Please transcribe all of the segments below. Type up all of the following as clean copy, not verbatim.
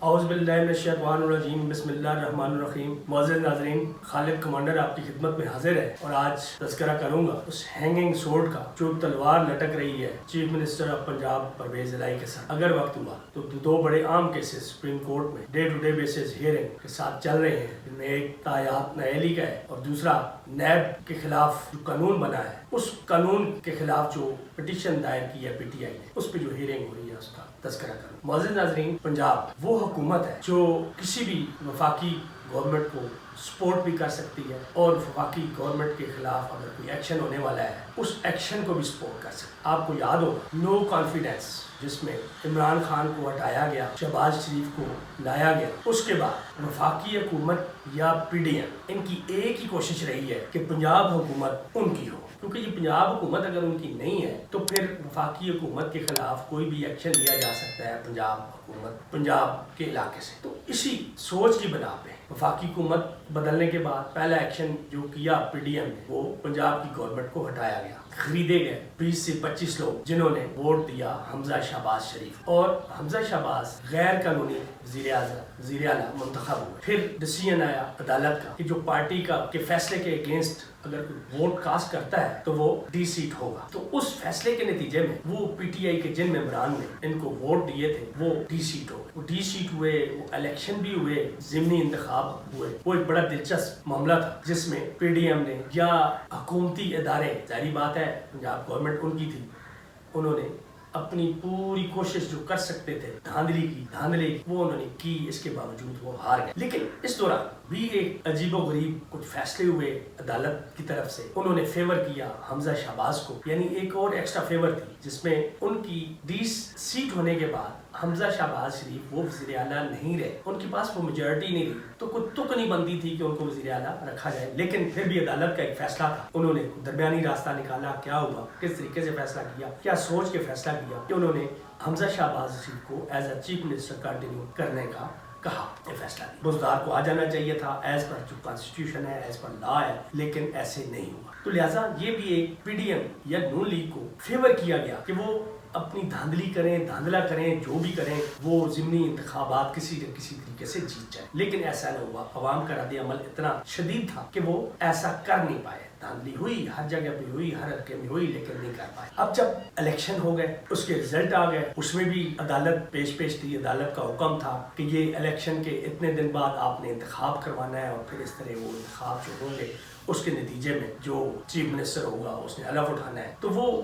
اعوذ باللہ من الشیطان الرجیم بسم اللہ الرحمن الرحیم۔ معزز ناظرین، خالد کمانڈر آپ کی خدمت میں حاضر ہے اور آج تذکرہ کروں گا اس ہینگنگ سورڈ کا جو تلوار لٹک رہی ہے chief minister of Punjab Pervaiz Elahi کے ساتھ۔ اگر وقت ہوا تو دو بڑے عام کیسز سپریم کورٹ میں day to day basis hearing کے ساتھ چل رہے ہیں، جن میں ایک تایاب نااہلی کا ہے اور دوسرا نیب کے خلاف جو قانون بنا ہے، اس قانون کے خلاف جو پٹیشن دائر کی ہے پی ٹی آئی نے، اس پہ جو ہیئرنگ ہو رہی ہے اس کا تذکرہ کروں۔ معزز ناظرین، پنجاب وہ حکومت ہے جو کسی بھی وفاقی گورنمنٹ کو سپورٹ بھی کر سکتی ہے اور وفاقی گورنمنٹ کے خلاف اگر کوئی ایکشن ہونے والا ہے اس ایکشن کو بھی سپورٹ کر سکتی ہے۔ آپ کو یاد ہوگا نو کانفیڈنس جس میں عمران خان کو ہٹایا گیا، شہباز شریف کو لایا گیا، اس کے بعد وفاقی حکومت یا پی ڈی ایم ان کی ایک ہی کوشش رہی ہے کہ پنجاب حکومت ان کی ہو، کیونکہ یہ پنجاب حکومت اگر ان کی نہیں ہے تو پھر وفاقی حکومت کے خلاف کوئی بھی ایکشن لیا جا سکتا ہے پنجاب حکومت پنجاب کے علاقے سے۔ تو اسی سوچ کی بنا پہ وفاقی حکومت بدلنے کے بعد پہلا ایکشن جو کیا پی ڈی ایم نے وہ پنجاب کی گورنمنٹ کو ہٹایا گیا۔ خریدے گئے 20 سے 25 لوگ جنہوں نے ووٹ دیا حمزہ شہباز شریف، اور حمزہ شہباز غیر قانونی وزیر اعلیٰ منتخب ہوئے۔ پھر ڈیسیژن آیا عدالت کا کہ جو پارٹی کا کے فیصلے کے اگینسٹ اگر کوئی ووٹ کاسٹ کرتا ہے تو وہ ڈی سیٹ ہوگا۔ تو اس فیصلے کے نتیجے میں وہ پی ٹی آئی کے جن ممبران نے ان کو ووٹ دیے تھے وہ ڈی سیٹ ہو گئے، وہ ڈی سیٹ ہوئے، وہ الیکشن بھی ہوئے، ضمنی انتخاب ہوئے۔ وہ ایک بڑا دلچسپ معاملہ تھا جس میں پی ڈی ایم نے یا حکومتی ادارے، ظاہری بات ہے پنجاب گورنمنٹ ان کی تھی، انہوں نے اپنی پوری کوشش جو کر سکتے تھے دھاندلی وہ انہوں نے کی، اس کے باوجود وہ ہار گئے۔ لیکن اس دوران بھی ایک عجیب و غریب کچھ فیصلے ہوئے عدالت کی طرف سے، انہوں نے فیور کیا حمزہ شہباز کو، یعنی ایک اور ایکسٹرا فیور تھی جس میں ان کی 20 سیٹ ہونے کے بعد حمزہ شہباز شریف وہ وزیر اعلیٰ نہیں رہے، ان کے پاس وہ میجورٹی نہیں رہی، تو کوئی تک نہیں بنتی تھی کہ ان کو وزیر اعلیٰ رکھا جائے۔ لیکن پھر بھی عدالت کا ایک فیصلہ تھا، انہوں نے درمیانی راستہ نکالا، کیا ہوا، کس طریقے سے فیصلہ کیا، کیا سوچ کے فیصلہ کیا کہ انہوں نے حمزہ شہباز شریف کو as a chief minister continue کرنے کا کہا۔ یہ فیصلہ بزدار کو آ جانا چاہیے تھا ایز پر جو کانسٹیٹیوشن ہے، ایز پر لا ہے، لیکن ایسے نہیں ہوا۔ تو لہٰذا یہ بھی ایک پی ڈی ایم یا نون لیگ کو فیور کیا گیا کہ وہ اپنی دھاندلی کریں، دھاندلا کریں، جو بھی کریں، وہ ضمنی انتخابات کسی نہ کسی طریقے سے جیت جائیں۔ لیکن ایسا نہ ہوا، عوام کا رد عمل اتنا شدید تھا کہ وہ ایسا کر نہیں پائے۔ دھاندلی ہوئی، ہر جگہ پہ ہوئی، ہر حلقے میں ہوئی، لیکن نہیں کر پائے۔ اب جب الیکشن ہو گئے، اس کے رزلٹ آ گئے، اس میں بھی عدالت پیش تھی، عدالت کا حکم تھا کہ یہ الیکشن کے اتنے دن بعد آپ نے انتخاب کروانا ہے، اور پھر اس طرح وہ انتخاب جو ہوں گے اس کے نتیجے میں جو چیف منسٹر ہوگا اس نے حلف اٹھانا ہے۔ تو وہ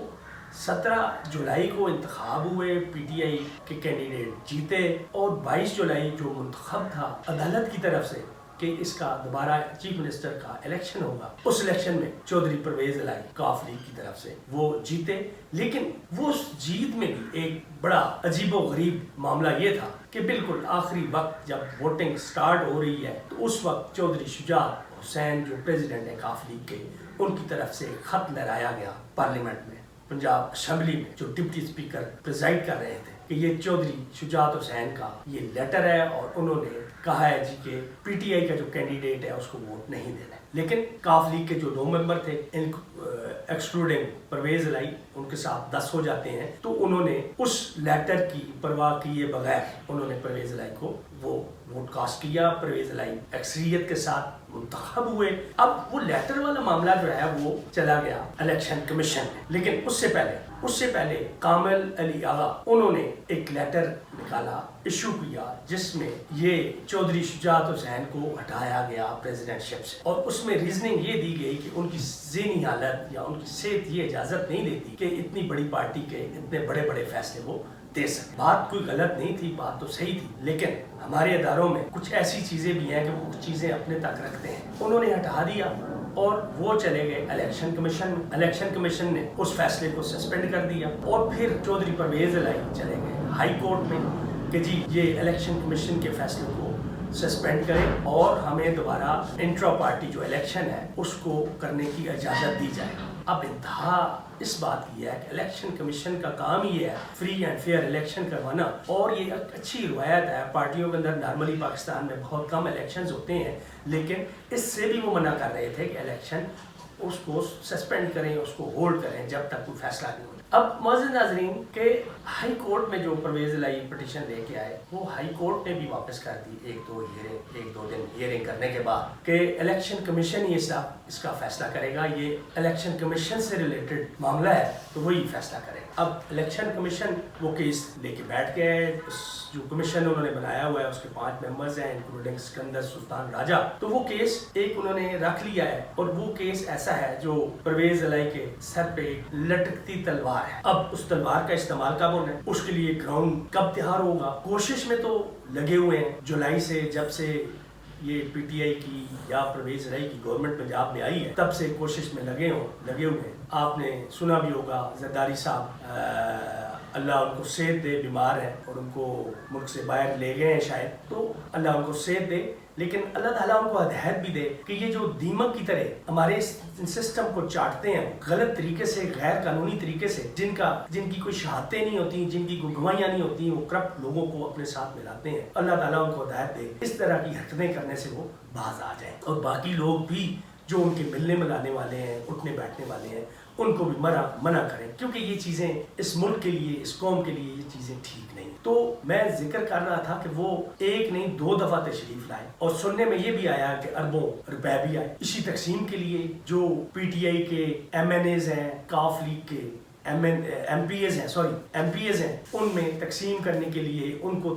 17 جولائی کو انتخاب ہوئے، پی ٹی آئی کے کینڈیڈیٹ جیتے، اور 22 جولائی جو منتخب تھا عدالت کی طرف سے کہ اس کا دوبارہ چیف منسٹر کا الیکشن ہوگا، اس الیکشن میں چودھری پرویز الہی کاف لیگ کی طرف سے وہ جیتے۔ لیکن وہ جیت میں بھی ایک بڑا عجیب و غریب معاملہ یہ تھا کہ بالکل آخری وقت جب ووٹنگ سٹارٹ ہو رہی ہے تو اس وقت چودھری شجاعت حسین جو پریزیڈنٹ ہیں کاف لیگ کے، ان کی طرف سے ایک خط لہرایا گیا پارلیمنٹ میں، پنجاب اسمبلی میں، جو ڈپٹی اسپیکر پریزائڈ کر رہے تھے، کہ یہ چودھری شجاعت حسین کا یہ لیٹر ہے اور انہوں نے کہا ہے کہ پی ٹی آئی کا جو کینڈیڈیٹ ہے اس کو ووٹ نہیں دینا ہے۔ لیکن کاف لیگ کے جو 2 ممبر تھے، ایکسکلوڈنگ پرویز الہی، ان کے ساتھ 10 ہو جاتے ہیں، تو انہوں نے اس لیٹر کی پرواہ کیے بغیر انہوں نے پرویز الہی کو وہ ووٹ کاسٹ کیا۔ پرویز الہی اکثریت کے ساتھ منتخب ہوئے۔ اب وہ لیٹر والا معاملہ جو ہے وہ چلا گیا الیکشن کمیشن میں، لیکن اس سے پہلے کامل علی آغا انہوں نے ایک لیٹر نکالا، ایشو کیا، جس میں یہ چودھری شجاعت حسین کو ہٹایا گیا پریزیڈنٹ شپ سے، اور اس میں ریزننگ یہ دی گئی کہ ان کی ذہنی حالت یا ان کی صحت یہ اجازت نہیں دیتی کہ اتنی بڑی پارٹی کے اتنے بڑے فیصلے وہ دے سکے۔ بات کوئی غلط نہیں تھی، بات تو صحیح تھی، لیکن ہمارے اداروں میں کچھ ایسی چیزیں بھی ہیں کہ وہ کچھ چیزیں اپنے تک رکھتے ہیں۔ انہوں نے ہٹا دیا اور وہ چلے گئے الیکشن کمیشن میں۔ الیکشن کمیشن نے اس فیصلے کو سسپینڈ کر دیا، اور پھر چودھری پرویز الہی چلے گئے ہائی کورٹ میں کہ جی یہ الیکشن کمیشن کے فیصلے کو سسپینڈ کریں اور ہمیں دوبارہ انٹرا پارٹی جو الیکشن ہے اس کو کرنے کی اجازت دی جائے۔ اب انتہا اس بات کی ہے کہ الیکشن کمیشن کا کام ہی ہے فری اینڈ فیئر الیکشن کروانا، اور یہ ایک اچھی روایت ہے پارٹیوں کے اندر۔ نارملی پاکستان میں بہت کم الیکشنز ہوتے ہیں، لیکن اس سے بھی وہ منع کر رہے تھے کہ الیکشن اس کو سسپینڈ کریں، اس کو ہولڈ کریں جب تک کوئی فیصلہ نہیں ہو۔ اب معزز ناظرین کہ ہائی کورٹ میں جو پرویز الہی پٹیشن لے کے آئے وہ ہائی کورٹ نے بھی واپس کر دی ایک دو دن ہیئرنگ کرنے کے بعد کہ الیکشن کمیشن ہی اس کا فیصلہ کرے گا، یہ الیکشن کمیشن سے ریلیٹڈ معاملہ ہے تو وہی فیصلہ کرے گا۔ اب الیکشن کمیشن وہ کیس لے کے بیٹھ گیا ہے، جو کمیشن انہوں نے بنایا ہوا ہے اس کے 5 ممبرز ہیں انکلوڈنگ سکندر سلطان راجہ، تو وہ کیس ایک انہوں نے رکھ لیا ہے اور وہ کیس ایسا ہے جو پرویز الہی کے سر پہ ایک لٹکتی تلوار ہے۔ اب اس تلوار کا استعمال کب ہونا ہے، اس کے لیے گراؤنڈ کب تیار ہوگا، کوشش میں تو لگے ہوئے ہیں جولائی سے، جب سے یہ پی ٹی آئی کی یا پرویز الہی کی گورنمنٹ پنجاب میں آئی ہے تب سے کوشش میں لگے ہوئے ہیں۔ آپ نے سنا بھی ہوگا زرداری صاحب اللہ ان کو صحت دے، بیمار ہیں اور ان کو ملک سے باہر لے گئے ہیں شاید، تو اللہ ان کو صحت دے، لیکن اللہ تعالیٰ ان کو ہدایت بھی دے کہ یہ جو دیمک کی طرح ہمارے سسٹم کو چاٹتے ہیں غلط طریقے سے، غیر قانونی طریقے سے، جن کی کوئی شہادتیں نہیں ہوتی، جن کی کوئی گواہیاں نہیں ہوتی، وہ کرپٹ لوگوں کو اپنے ساتھ ملاتے ہیں، اللہ تعالیٰ ان کو ہدایت دے اس طرح کی حرکتیں کرنے سے وہ باز آ جائیں، اور باقی لوگ بھی جو ان کے ملنے ملانے والے ہیں، اٹھنے بیٹھنے والے ہیں، ان کو بھی منع کریں، کیونکہ یہ چیزیں اس ملک کے لیے، اس قوم کے لیے یہ چیزیں ٹھیک نہیں۔ تو میں ذکر کر رہا تھا کہ وہ ایک نہیں 2 دفعہ تشریف لائے، اور سننے میں یہ بھی آیا کہ اربوں روپے بھی آئے اسی تقسیم کے لیے۔ جو پی ٹی آئی کے ایم این ایز ہیں، کاف لیگ کے ایم پی ایز ہیں، ان میں تقسیم کرنے کے لیے، ان کو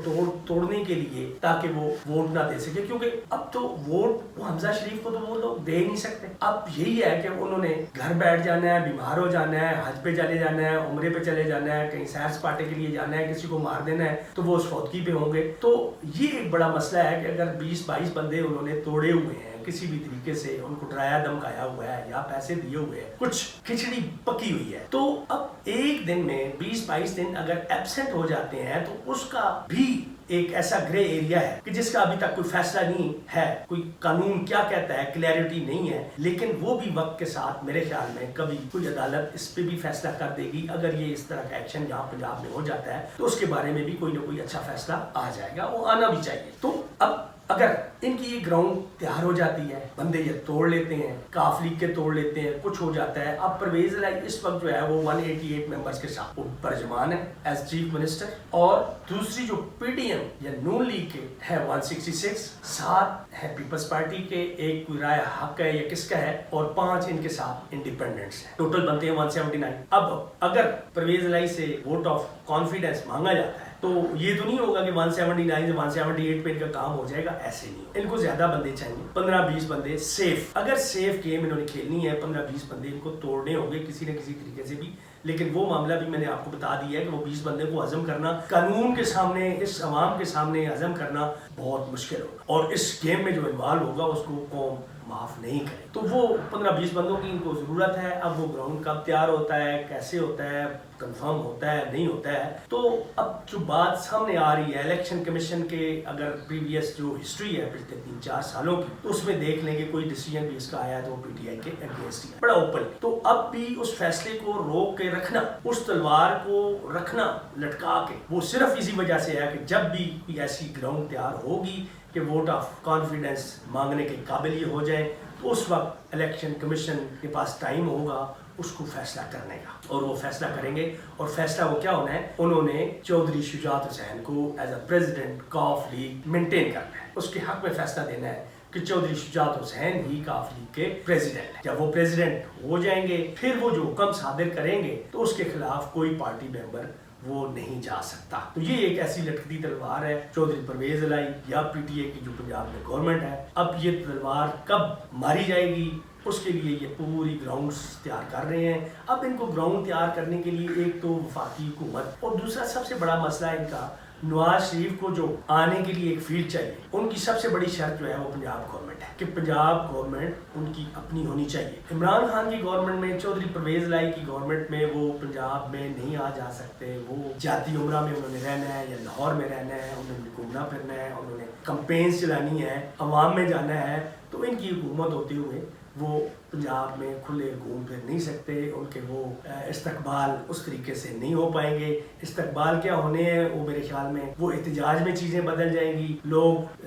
توڑنے کے لیے، تاکہ وہ ووٹ نہ دے سکے، کیونکہ اب تو ووٹ حمزہ شریف کو تو وہ لوگ دے نہیں سکتے۔ اب یہی ہے کہ انہوں نے گھر بیٹھ جانا ہے، بیمار ہو جانا ہے، حج پہ چلے جانا ہے، عمرے پہ چلے جانا ہے، کہیں سیر سپاٹے کے لیے جانا ہے، کسی کو مار دینا ہے تو وہ اس فوتگی پہ ہوں گے۔ تو یہ ایک بڑا مسئلہ ہے کہ اگر 20-22 بندے انہوں نے توڑے ہوئے ہیں کسی بھی طریقے سے، ان کو ڈرایا دھمکایا ہوا ہے یا پیسے دیے ہوئے ہیں، کچھ کھچڑی پکی ہوئی ہے، تو اب ایک دن میں 20-22 دن اگر ایبسنٹ ہو جاتے ہیں تو اس کا بھی ایک ایسا گرے ایریا ہے کہ جس کا ابھی تک کوئی فیصلہ نہیں ہے، کوئی قانون کیا کہتا ہے، کلیئرٹی نہیں ہے، لیکن وہ بھی وقت کے ساتھ میرے خیال میں کبھی کوئی عدالت اس پہ بھی فیصلہ کر دے گی۔ اگر یہ اس طرح کا ایکشن یہاں پنجاب میں ہو جاتا ہے تو اس کے بارے میں بھی کوئی نہ کوئی اچھا فیصلہ آ جائے گا، وہ آنا بھی چاہیے۔ تو اب اگر ان کی یہ گراؤنڈ تیار ہو جاتی ہے، بندے یہ توڑ لیتے ہیں، کاف لیگ کے توڑ لیتے ہیں، کچھ ہو جاتا ہے، اب پرویز الہی اس وقت جو ہے وہ 188 ممبرز کے ساتھ پرجمان ہے ایز چیف منسٹر، اور دوسری جو پی ٹی ایم یا نون لیگ کے ہے 166، 7 ہے پیپلز پارٹی کے، ایک کوئی رائے حق ہے یا کس کا ہے، اور 5 ان کے ساتھ انڈیپینڈنٹس ہیں، ٹوٹل بنتے ہیں 179۔ اب اگر پرویز الہی سے ووٹ آف کانفیڈنس مانگا جاتا ہے تو یہ تو نہیں ہوگا کہ 179 سے 178 پہ ان کا کام ہو جائے گا، ایسے نہیں، ان کو زیادہ بندے چاہیے، 15-20 بندے سیف، اگر سیف گیم انہوں نے کھیلنی ہے 15-20 بندے ان کو توڑنے ہوں گے کسی نہ کسی طریقے سے بھی، لیکن وہ معاملہ بھی میں نے آپ کو بتا دیا ہے کہ وہ 20 بندے کو ہضم کرنا قانون کے سامنے، اس عوام کے سامنے ہضم کرنا بہت مشکل ہوگا، اور اس گیم میں جو انوالو ہوگا اس کو قوم معاف نہیں کرے، تو وہ 15-20 بندوں کی ان کو ضرورت ہے۔ اب وہ گراؤنڈ کب تیار ہوتا ہے، کیسے ہوتا ہے، کنفرم ہوتا ہے نہیں ہوتا ہے، تو اب جو بات سامنے آ رہی ہے الیکشن کمیشن کے، اگر پریویس جو ہسٹری ہے پچھلے 3-4 سالوں کی، تو اس میں دیکھ لیں گے کوئی ڈیسیجن بھی اس کا آیا تو وہ پی ٹی آئی کے اگینسٹ ہے، بڑا اوپن، تو اب بھی اس فیصلے کو روک کے رکھنا، اس تلوار کو رکھنا لٹکا کے، وہ صرف اسی وجہ سے ہے کہ جب بھی کوئی ایسی گراؤنڈ تیار ہوگی کہ ووٹ آف کانفیڈنس مانگنے کے قابل یہ ہو جائیں، تو اس وقت الیکشن کمیشن کے پاس ٹائم ہوگا اس کو فیصلہ کرنے کا، اور وہ فیصلہ کریں گے، اور فیصلہ وہ کیا ہونا ہے، انہوں نے چودھری شجاعت حسین کو ایز اے پریزیڈنٹ کاف لیگ مینٹین کرنا ہے، اس کے حق میں فیصلہ دینا ہے کہ چودھری شجاعت حسین ہی کاف لیگ کے پریزیڈنٹ ہیں۔ جب وہ پریزیڈنٹ ہو جائیں گے پھر وہ جو حکم صادر کریں گے تو اس کے خلاف کوئی پارٹی ممبر وہ نہیں جا سکتا۔ تو یہ ایک ایسی لٹکتی تلوار ہے چودھری پرویز الہی یا پی ٹی اے کی جو پنجاب میں گورنمنٹ ہے، اب یہ تلوار کب ماری جائے گی اس کے لیے یہ پوری گراؤنڈز تیار کر رہے ہیں۔ اب ان کو گراؤنڈ تیار کرنے کے لیے ایک تو وفاقی حکومت، اور دوسرا سب سے بڑا مسئلہ ان کا نواز شریف کو جو آنے کے لیے ایک فیلڈ چاہیے، ان کی سب سے بڑی شرط جو ہے وہ پنجاب گورنمنٹ ہے کہ پنجاب گورنمنٹ ان کی اپنی ہونی چاہیے۔ عمران خان کی گورنمنٹ میں، چودھری پرویز الہی کی گورنمنٹ میں وہ پنجاب میں نہیں آ جا سکتے، وہ جاتی عمرہ میں انہوں نے رہنا ہے یا لاہور میں رہنا ہے، انہوں نے گھومنا پھرنا ہے، انہوں نے کمپینز چلانی ہے، عوام میں جانا ہے، تو ان کی حکومت ہوتے ہوئے وہ پنجاب میں کھلے گھوم پھر نہیں سکتے، ان کے وہ استقبال اس طریقے سے نہیں ہو پائیں گے۔ استقبال کیا ہونے ہیں وہ میرے خیال میں وہ احتجاج میں چیزیں بدل جائیں گی، لوگ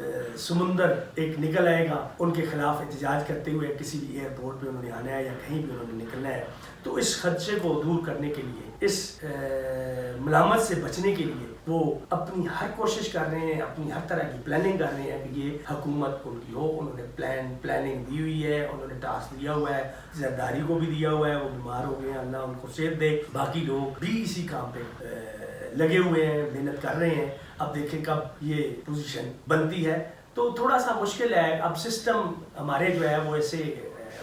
سمندر ایک نکل آئے گا ان کے خلاف احتجاج کرتے ہوئے، کسی بھی ایئرپورٹ پہ انہوں نے آنا ہے یا کہیں بھی انہوں نے نکلنا ہے۔ تو اس خدشے کو دور کرنے کے لیے، اس ملامت سے بچنے کے لیے وہ اپنی ہر کوشش کر رہے ہیں، اپنی ہر طرح کی پلاننگ کر رہے ہیں کہ یہ حکومت ان کی ہو۔ انہوں نے پلاننگ دی ہوئی ہے، انہوں نے ٹاسک دیا ہوا ہے، زرداری کو بھی دیا ہوا ہے، وہ بیمار ہو گئے ہیں، اللہ ان کو صحت دے۔ باقی لوگ بھی اسی کام پہ لگے ہوئے ہیں، محنت کر رہے ہیں۔ اب دیکھیں کب یہ پوزیشن بنتی ہے، تو تھوڑا سا مشکل ہے۔ اب سسٹم ہمارے جو ہے وہ ایسے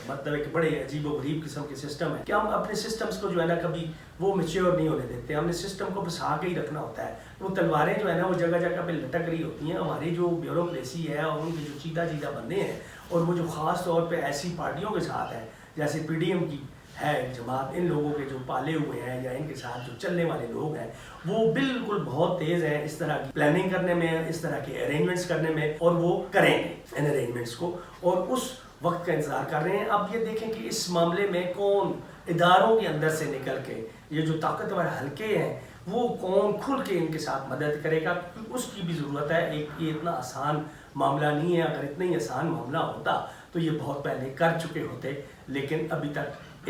مطلب ایک بڑے عجیب و غریب قسم کے سسٹم ہے کہ ہم اپنے سسٹمز کو جو ہے نا کبھی وہ میچیور نہیں ہونے دیتے، ہم نے سسٹم کو بسا کے ہی رکھنا ہوتا ہے۔ وہ تلواریں جو ہے نا وہ جگہ جگہ پہ لٹک رہی ہوتی ہیں، ہماری جو بیوروکریسی ہے اور ان کے جو چیدہ بندے ہیں، اور وہ جو خاص طور پہ ایسی پارٹیوں کے ساتھ ہیں جیسے پی ڈی ایم کی ہے جماعت، ان لوگوں کے جو پالے ہوئے ہیں یا ان کے ساتھ جو چلنے والے لوگ ہیں وہ بالکل بہت تیز ہیں اس طرح کی پلاننگ کرنے میں، اس طرح کے ارینجمنٹس کرنے میں، اور وہ کریں گے ان ارینجمنٹس کو، اور اس وقت کا انتظار کر رہے ہیں۔ اب یہ دیکھیں کہ اس معاملے میں کون اداروں کے اندر سے نکل کے، یہ جو طاقتور حلقے ہیں وہ کون کھل کے ان کے ساتھ مدد کرے گا، کیونکہ اس کی بھی ضرورت ہے۔ یہ اتنا آسان معاملہ نہیں ہے، اگر اتنا ہی آسان معاملہ ہوتا تو یہ بہت پہلے کر چکے ہوتے، لیکن ابھی تک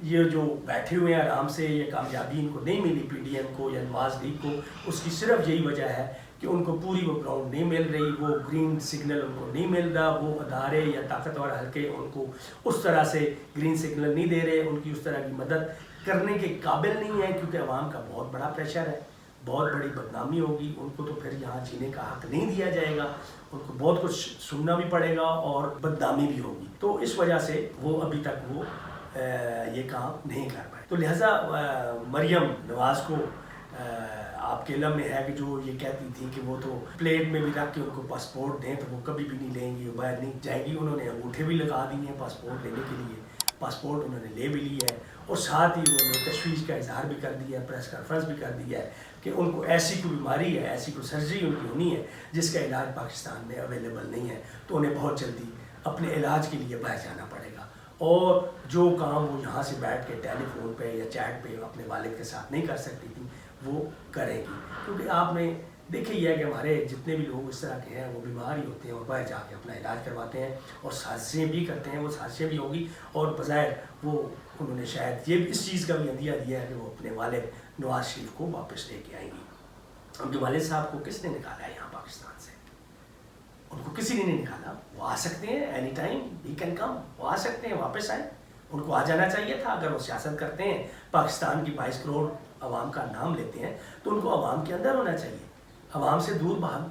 یہ جو بیٹھے ہوئے ہیں آرام سے، یہ کامیابی ان کو نہیں ملی، پی ڈی ایم کو یا نواز لیگ کو۔ اس کی صرف یہی وجہ ہے کہ ان کو پوری وہ گراؤنڈ نہیں مل رہی، وہ گرین سگنل ان کو نہیں مل رہا، وہ ادارے یا طاقتور حلقے ان کو اس طرح سے گرین سگنل نہیں دے رہے، ان کی اس طرح کی مدد کرنے کے قابل نہیں ہے، کیونکہ عوام کا بہت بڑا پریشر ہے، بہت بڑی بدنامی ہوگی، ان کو تو پھر یہاں جینے کا حق نہیں دیا جائے گا، ان کو بہت کچھ سننا بھی پڑے گا اور بدنامی بھی ہوگی۔ تو اس وجہ سے وہ ابھی تک وہ یہ کام نہیں کر پائے۔ تو لہٰذا مریم نواز کو آپ کے علم میں ہے کہ جو یہ کہتی تھی کہ وہ تو پلیٹ میں بھی رکھ کے ان کو پاسپورٹ دیں تو وہ کبھی بھی نہیں لیں گی، وہ باہر نہیں جائیں گی۔ انہوں نے انگوٹھے بھی لگا دی ہیں پاسپورٹ لینے کے لیے، پاسپورٹ انہوں نے لے بھی لی ہے، اور ساتھ ہی انہوں نے تشویش کا اظہار بھی کر دیا ہے، پریس کانفرنس بھی کر دیا ہے کہ ان کو ایسی کوئی بیماری ہے، ایسی کوئی سرجری ان کی ہونی ہے جس کا علاج پاکستان میں اویلیبل نہیں ہے، تو انہیں بہت جلدی اپنے علاج کے لیے باہر جانا پڑے گا، اور جو کام وہ یہاں سے بیٹھ کے ٹیلی فون پہ یا چیٹ پہ اپنے والد کے ساتھ نہیں کر سکتی تھی وہ کرے گی۔ کیونکہ آپ نے دیکھا ہی ہے کہ ہمارے جتنے بھی لوگ اس طرح کے ہیں وہ بیمار ہی ہوتے ہیں اور باہر جا کے اپنا علاج کرواتے ہیں، اور سازشیں بھی کرتے ہیں، وہ سازشیں بھی ہوگی، اور بظاہر وہ انہوں نے شاید یہ اس چیز کا بھی عندیہ دیا ہے کہ وہ اپنے والد نواز شریف کو واپس لے کے آئیں گی۔ ان کے والد صاحب کو کس نے نکالا ہے یہاں پاکستان سے؟ ان کو کسی نے نہیں نکالا، وہ آ سکتے ہیں، any time he can come, وہ آ سکتے ہیں، واپس آئیں، ان کو آ جانا چاہیے تھا۔ اگر وہ سیاست کرتے ہیں، پاکستان کی 22 کروڑ عوام کا نام لیتے ہیں، تو ان کو عوام کے اندر ہونا چاہیے، عوام سے دور بھاگ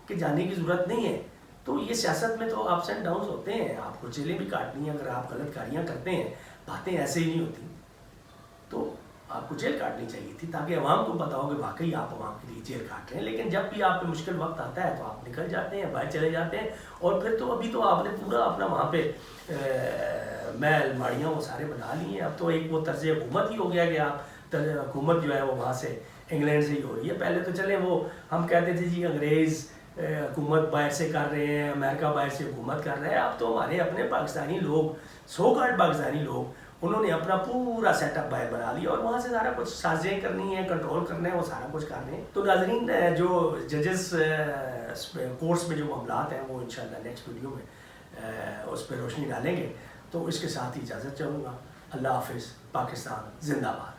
کے جانے کی ضرورت نہیں ہے۔ تو یہ سیاست میں تو اپس اینڈ ڈاؤنز ہوتے ہیں، آپ کو جیلیں بھی کاٹنی ہیں، اگر آپ غلط کاریاں کرتے ہیں، باتیں ایسے ہی نہیں ہوتی، تو آپ کو جیل کاٹنی چاہیے تھی تاکہ عوام کو پتا ہو کہ واقعی آپ عوام کے لیے جیل کاٹ رہے ہیں۔ لیکن جب بھی آپ پہ مشکل وقت آتا ہے تو آپ نکل جاتے ہیں، باہر چلے جاتے ہیں، اور پھر تو ابھی تو آپ نے پورا اپنا وہاں پہ محل ماڑیاں وہ سارے بنا لی ہیں۔ اب تو ایک وہ طرز حکومت ہی ہو گیا کہ آپ حکومت جو ہے وہ وہاں سے انگلینڈ سے ہی ہو رہی ہے۔ پہلے تو چلیں وہ ہم کہتے تھے جی انگریز حکومت باہر سے کر رہے ہیں، امریکہ باہر سے حکومت کر رہا ہے۔ اب تو ہمارے اپنے پاکستانی لوگ، سو کالڈ پاکستانی لوگ، انہوں نے اپنا پورا سیٹ اپ باہر بنا لیا، اور وہاں سے سارا کچھ سازیں کرنی ہے، کنٹرول کرنا ہے، وہ سارا کچھ کر رہے ہیں۔ تو ناظرین، جو ججز کورس میں جو معاملات ہیں وہ انشاءاللہ نیکسٹ ویڈیو میں اس پہ روشنی ڈالیں گے۔ تو اس کے ساتھ ہی اجازت چاہوں گا۔ اللہ حافظ، پاکستان زندہ باد۔